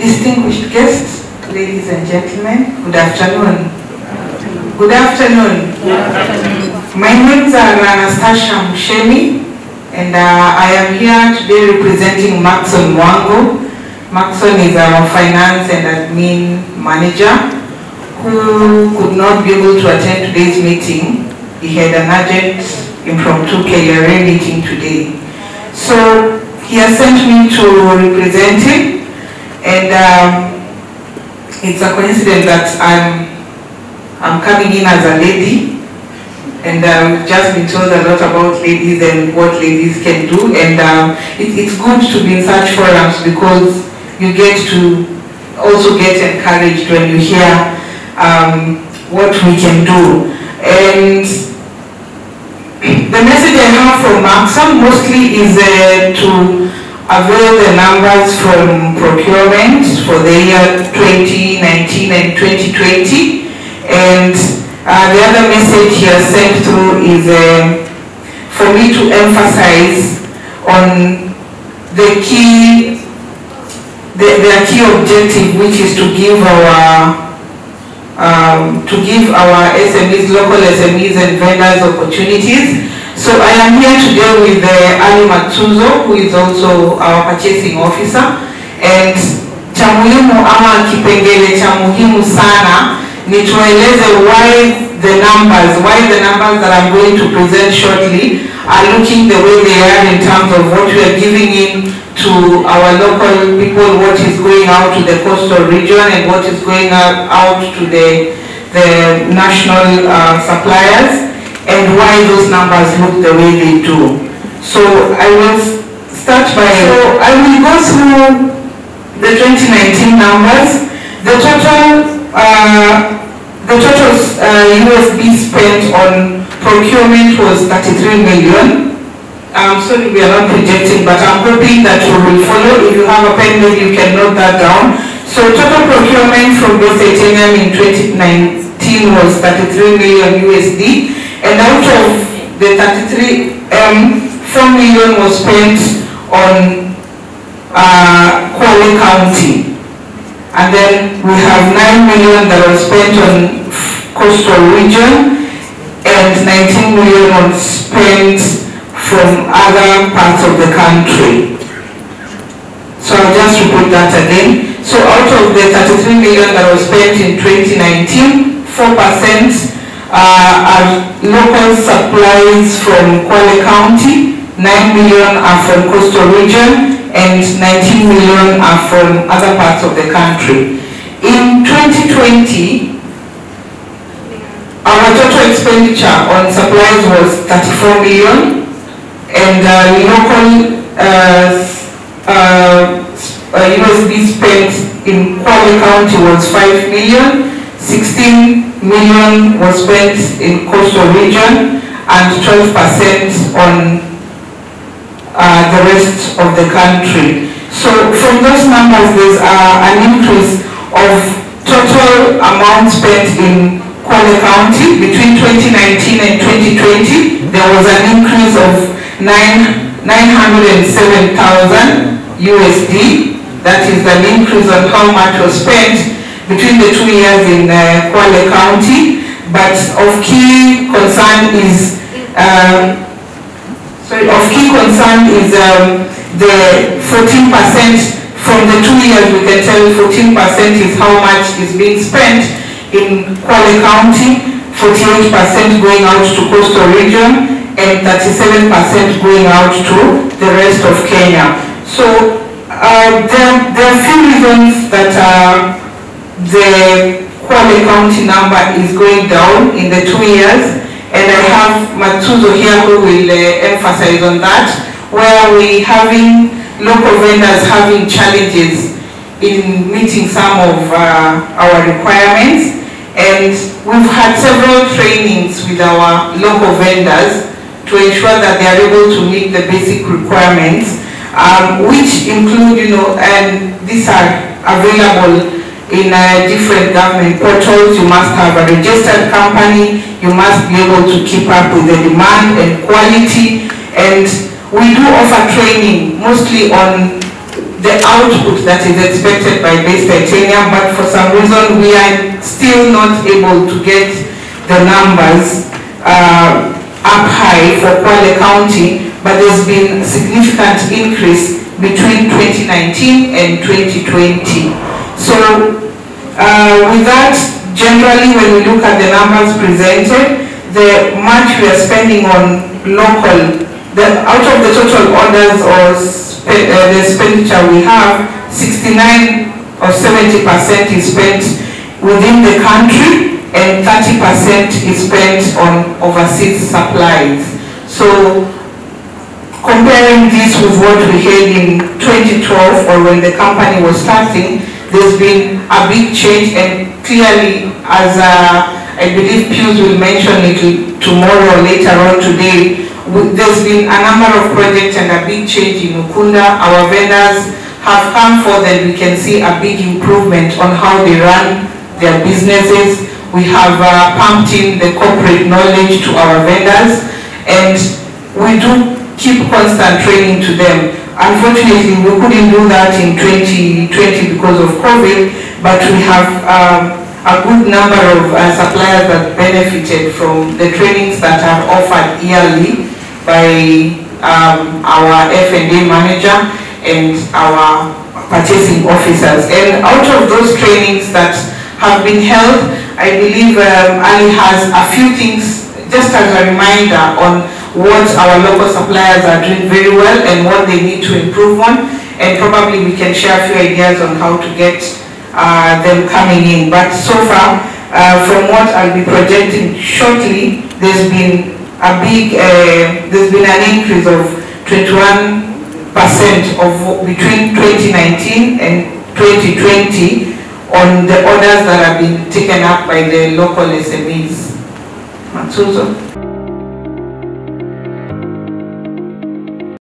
Distinguished guests, ladies and gentlemen, good afternoon. Good afternoon. My name is Anastacia Muchemi, and I am here today representing Maxon Wango. Maxon is our finance and admin manager who could not be able to attend today's meeting. He had an urgent impromptu KRA meeting today. So he has sent me to represent him, and it's a coincidence that I'm coming in as a lady, and I've just been told a lot about ladies and what ladies can do, and it's good to be in such forums because you get to also get encouraged when you hear what we can do. And the message I have from Maxon mostly is to avail the numbers from procurement for the year 2019 and 2020. And the other message he has sent through is for me to emphasize on the key objective, which is to give our SMEs, local SMEs and vendors opportunities. So I am here today with Ali Matuzo, who is also our purchasing officer. And cha muhimu ama kipengele cha muhimu sana ni tueleze why the numbers that I'm going to present shortly are looking the way they are in terms of what we are giving in to our local people, what is going out to the coastal region, and what is going out to the national suppliers, and why those numbers look the way they do. So I will start by, I will go through the 2019 numbers. The total USD spent on procurement was 33 million. I'm sorry we are not projecting, but I'm hoping that you will follow. If you have a pen, maybe you can note that down. So total procurement from both titanium in 2019 was 33 million USD, and out of the 33, 4 million was spent on Kwale County. And then we have 9 million that was spent on coastal region, and 19 million was spent from other parts of the country. So I'll just repeat that again. So out of the 33 million that was spent in 2019, 4% are local supplies from Kwale County, 9 million are from coastal region, and 19 million are from other parts of the country. In 2020, our total expenditure on supplies was 34 million, and local USD spent in Kwale County was 5 million, 16 million was spent in coastal region, and 12% on the rest of the country. So from those numbers, there's an increase of total amount spent in Kwale County between 2019 and 2020. There was an increase of 907,000 USD. That is an increase on how much was spent between the 2 years in Kwale County. But of key concern is the 14% from the 2 years. We can tell 14% is how much is being spent in Kwale County, 48% going out to coastal region, and 37% going out to the rest of Kenya. So there are few reasons that the Kwale County number is going down in the 2 years, and I have Matuzo here who will emphasize on that, where we having local vendors having challenges in meeting some of our requirements, and we've had several trainings with our local vendors to ensure that they are able to meet the basic requirements, which include, and these are available in different government portals. You must have a registered company, you must be able to keep up with the demand and quality, and we do offer training mostly on the output that is expected by base titanium, but for some reason we are still not able to get the numbers up high for Kwale County, but there's been a significant increase between 2019 and 2020. So with that, generally when we look at the numbers presented, the much we are spending on local, out of the total orders or the expenditure we have, 69 or 70% is spent within the country and 30% is spent on overseas supplies. So comparing this with what we had in 2012 or when the company was starting, there's been a big change, and clearly, as I believe Pius will mention it tomorrow or later on today, there's been a number of projects and a big change in Ukunda. Our vendors have come forth and we can see a big improvement on how they run their businesses. We have pumped in the corporate knowledge to our vendors, and we do keep constant training to them. Unfortunately, we couldn't do that in 2020 because of COVID, but we have a good number of suppliers that benefited from the trainings that are offered yearly by our F&A manager and our purchasing officers. And out of those trainings that have been held, I believe Ali has a few things just as a reminder on what our local suppliers are doing very well and what they need to improve on, and probably we can share a few ideas on how to get them coming in. But so far, from what I'll be projecting shortly, there's been a big, there's been an increase of 21% of between 2019 and 2020 on the orders that have been taken up by the local SMEs. Matsuzo.